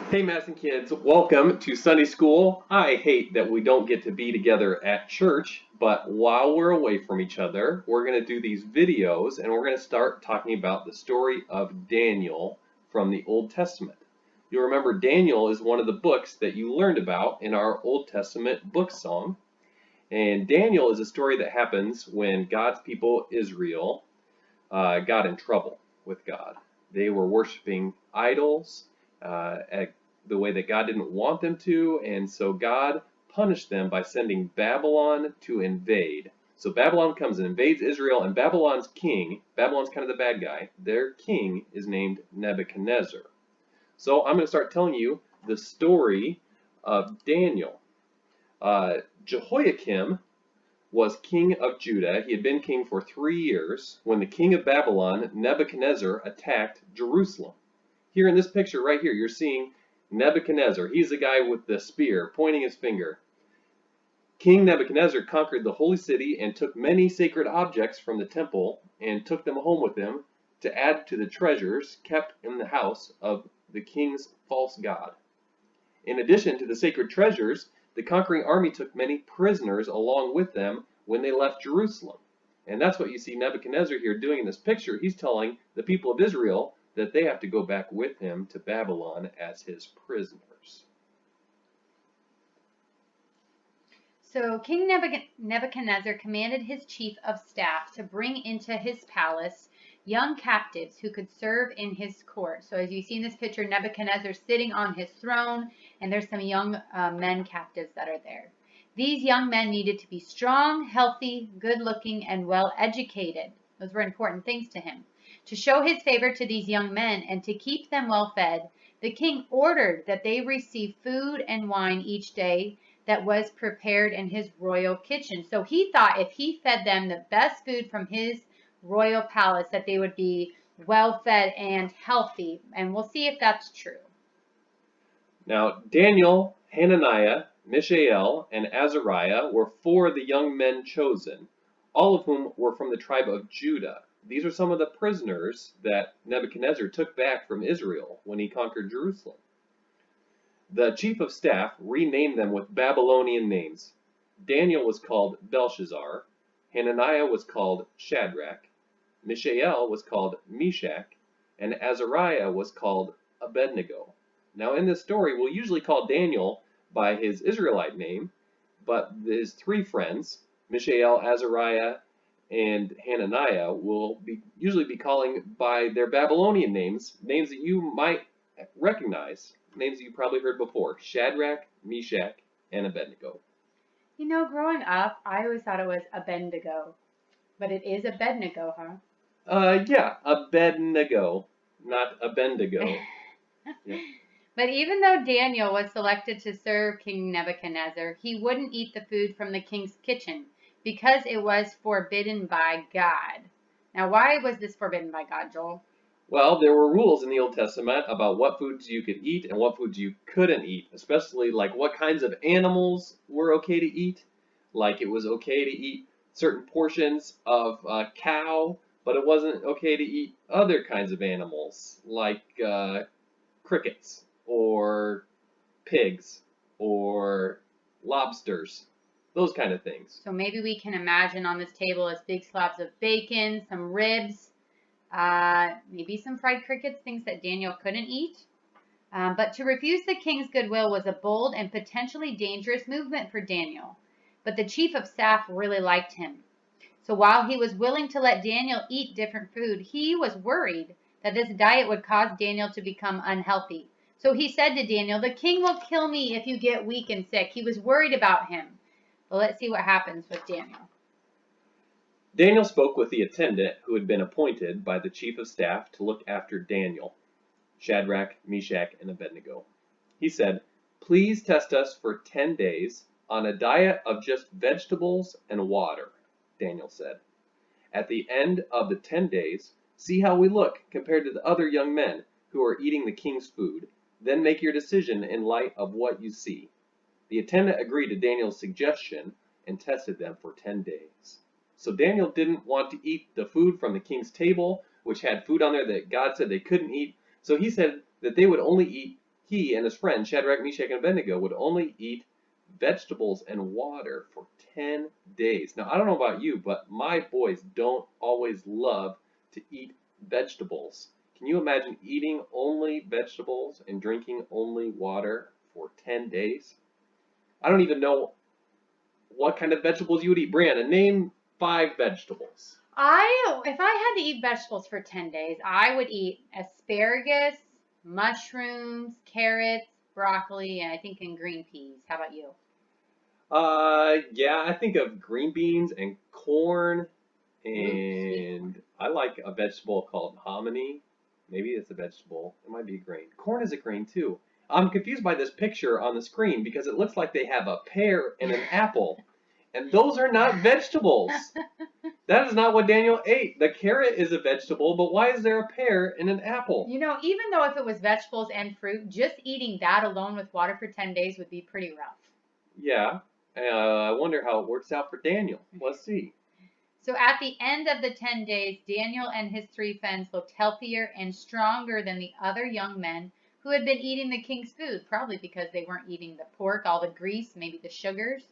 Hey Madison kids, welcome to Sunday School. I hate that we don't get to be together at church, but while we're away from each other, we're going to do these videos and we're going to start talking about the story of Daniel from the Old Testament. You'll remember Daniel is one of the books that you learned about in our Old Testament book song. And Daniel is a story that happens when God's people, Israel, got in trouble with God. They were worshiping idols at the way that God didn't want them to, and so God punished them by sending Babylon to invade. So Babylon comes and invades Israel, and Babylon's king, Babylon's kind of the bad guy, their king is named Nebuchadnezzar. So I'm going to start telling you the story of Daniel. Jehoiakim was king of Judah. He had been king for 3 years when the king of Babylon, Nebuchadnezzar, attacked Jerusalem. Here in this picture right here, you're seeing Nebuchadnezzar. He's the guy with the spear pointing his finger. King Nebuchadnezzar conquered the holy city and took many sacred objects from the temple and took them home with him to add to the treasures kept in the house of the king's false god. In addition to the sacred treasures, the conquering army took many prisoners along with them when they left Jerusalem. And that's what you see Nebuchadnezzar here doing in this picture. He's telling the people of Israel that they have to go back with him to Babylon as his prisoners. So King Nebuchadnezzar commanded his chief of staff to bring into his palace young captives who could serve in his court. So as you see in this picture, Nebuchadnezzar sitting on his throne, and there's some young men captives that are there. These young men needed to be strong, healthy, good-looking, and well-educated. Those were important things to him. To show his favor to these young men and to keep them well-fed, the king ordered that they receive food and wine each day that was prepared in his royal kitchen. So he thought if he fed them the best food from his royal palace, that they would be well fed and healthy. And we'll see if that's true. Now, Daniel, Hananiah, Mishael, and Azariah were 4 of the young men chosen, all of whom were from the tribe of Judah. These are some of the prisoners that Nebuchadnezzar took back from Israel when he conquered Jerusalem. The chief of staff renamed them with Babylonian names. Daniel was called Belshazzar, Hananiah was called Shadrach, Mishael was called Meshach, and Azariah was called Abednego. Now in this story, we'll usually call Daniel by his Israelite name, but his 3 friends, Mishael, Azariah, and Hananiah, will usually be calling by their Babylonian names, names that you might recognize, names that you probably heard before: Shadrach, Meshach, and Abednego. You know, growing up, I always thought it was Abednego, but it is Abednego, huh? Yeah, Abednego, not Abendigo. Yeah. But even though Daniel was selected to serve King Nebuchadnezzar, he wouldn't eat the food from the king's kitchen because it was forbidden by God. Now, why was this forbidden by God, Joel? Well, there were rules in the Old Testament about what foods you could eat and what foods you couldn't eat, especially like what kinds of animals were okay to eat. Like it was okay to eat certain portions of cow, but it wasn't okay to eat other kinds of animals like crickets or pigs or lobsters, those kind of things. So maybe we can imagine on this table as big slabs of bacon, some ribs, maybe some fried crickets, things that Daniel couldn't eat. But to refuse the king's goodwill was a bold and potentially dangerous movement for Daniel. But the chief of staff really liked him. So while he was willing to let Daniel eat different food, he was worried that this diet would cause Daniel to become unhealthy. So he said to Daniel, "The king will kill me if you get weak and sick." He was worried about him. But let's see what happens with Daniel. Daniel spoke with the attendant who had been appointed by the chief of staff to look after Daniel, Shadrach, Meshach, and Abednego. He said, "Please test us for 10 days on a diet of just vegetables and water," Daniel said. "At the end of the 10 days, see how we look compared to the other young men who are eating the king's food. Then make your decision in light of what you see." The attendant agreed to Daniel's suggestion and tested them for 10 days. So Daniel didn't want to eat the food from the king's table, which had food on there that God said they couldn't eat. So he said that they would only eat he and his friends, Shadrach, Meshach, and Abednego, would only eat vegetables and water for 10 days. Now, I don't know about you, but my boys don't always love to eat vegetables. Can you imagine eating only vegetables and drinking only water for 10 days? I don't even know what kind of vegetables you would eat. Brianna, name 5 vegetables. If I had to eat vegetables for 10 days, I would eat asparagus, mushrooms, carrots, broccoli, and I think in green peas. How about you? Yeah, I think of green beans and corn, Ooh, sweet corn. and I like a vegetable called hominy. Maybe it's a vegetable. It might be a grain. Corn is a grain too. I'm confused by this picture on the screen because it looks like they have a pear and an apple, and those are not vegetables. That is not what Daniel ate. The carrot is a vegetable, but why is there a pear and an apple? You know, even though if it was vegetables and fruit, just eating that alone with water for 10 days would be pretty rough. Yeah, I wonder how it works out for Daniel. Let's see. So at the end of the 10 days, Daniel and his 3 friends looked healthier and stronger than the other young men who had been eating the king's food, probably because they weren't eating the pork, all the grease, maybe the sugars.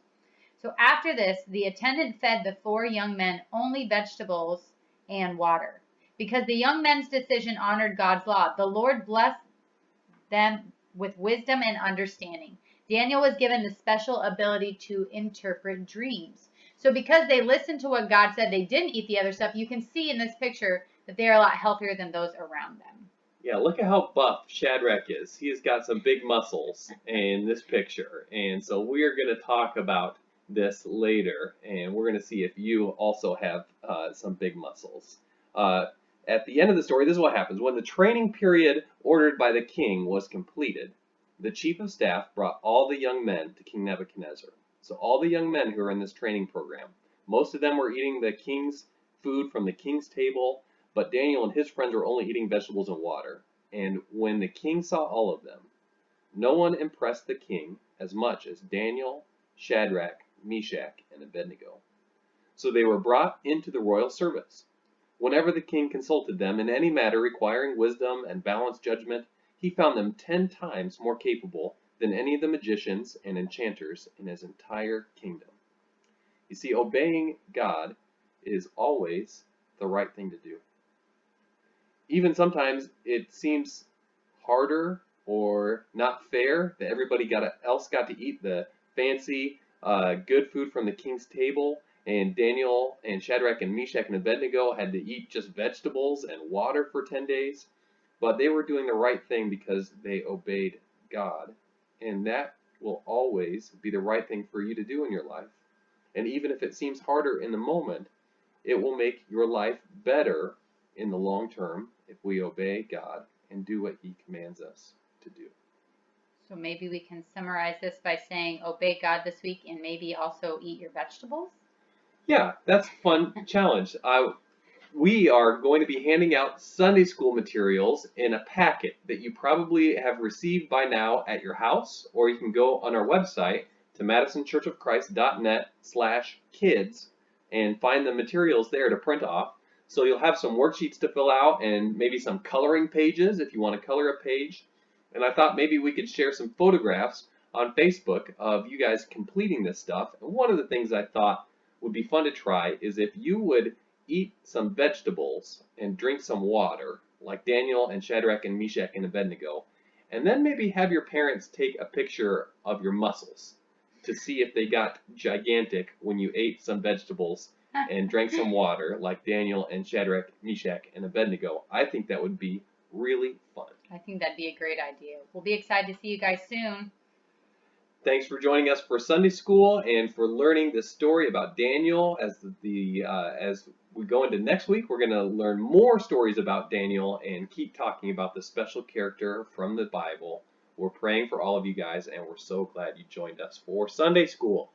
So after this, the attendant fed the 4 young men only vegetables and water. Because the young men's decision honored God's law, the Lord blessed them with wisdom and understanding. Daniel was given the special ability to interpret dreams. So because they listened to what God said, they didn't eat the other stuff. You can see in this picture that they are a lot healthier than those around them. Yeah, look at how buff Shadrach is. He's got some big muscles in this picture. And so we're going to talk about this later, and we're going to see if you also have some big muscles. At the end of the story, this is what happens. When the training period ordered by the king was completed, the chief of staff brought all the young men to King Nebuchadnezzar. So all the young men who are in this training program, most of them were eating the king's food from the king's table, but Daniel and his friends were only eating vegetables and water. And when the king saw all of them, no one impressed the king as much as Daniel, Shadrach, Meshach, and Abednego. So they were brought into the royal service. Whenever the king consulted them in any matter requiring wisdom and balanced judgment, he found them 10 times more capable than any of the magicians and enchanters in his entire kingdom. You see, obeying God is always the right thing to do. Even sometimes it seems harder or not fair that everybody else got to eat the fancy, good food from the king's table, and Daniel and Shadrach and Meshach and Abednego had to eat just vegetables and water for 10 days. But they were doing the right thing because they obeyed God. And that will always be the right thing for you to do in your life. And even if it seems harder in the moment, it will make your life better in the long term if we obey God and do what He commands us to do. So maybe we can summarize this by saying obey God this week and maybe also eat your vegetables. Yeah, that's a fun challenge. We are going to be handing out Sunday school materials in a packet that you probably have received by now at your house, or you can go on our website to madisonchurchofchrist.net/kids and find the materials there to print off. So you'll have some worksheets to fill out and maybe some coloring pages if you want to color a page. And I thought maybe we could share some photographs on Facebook of you guys completing this stuff. And one of the things I thought would be fun to try is if you would eat some vegetables and drink some water, like Daniel and Shadrach and Meshach and Abednego, and then maybe have your parents take a picture of your muscles to see if they got gigantic when you ate some vegetables and drank some water, like Daniel and Shadrach, Meshach, and Abednego. I think that would be really fun. I think that'd be a great idea. We'll be excited to see you guys soon. Thanks for joining us for Sunday School and for learning this story about Daniel. As we go into next week, we're going to learn more stories about Daniel and keep talking about the special character from the Bible. We're praying for all of you guys, and we're so glad you joined us for Sunday School.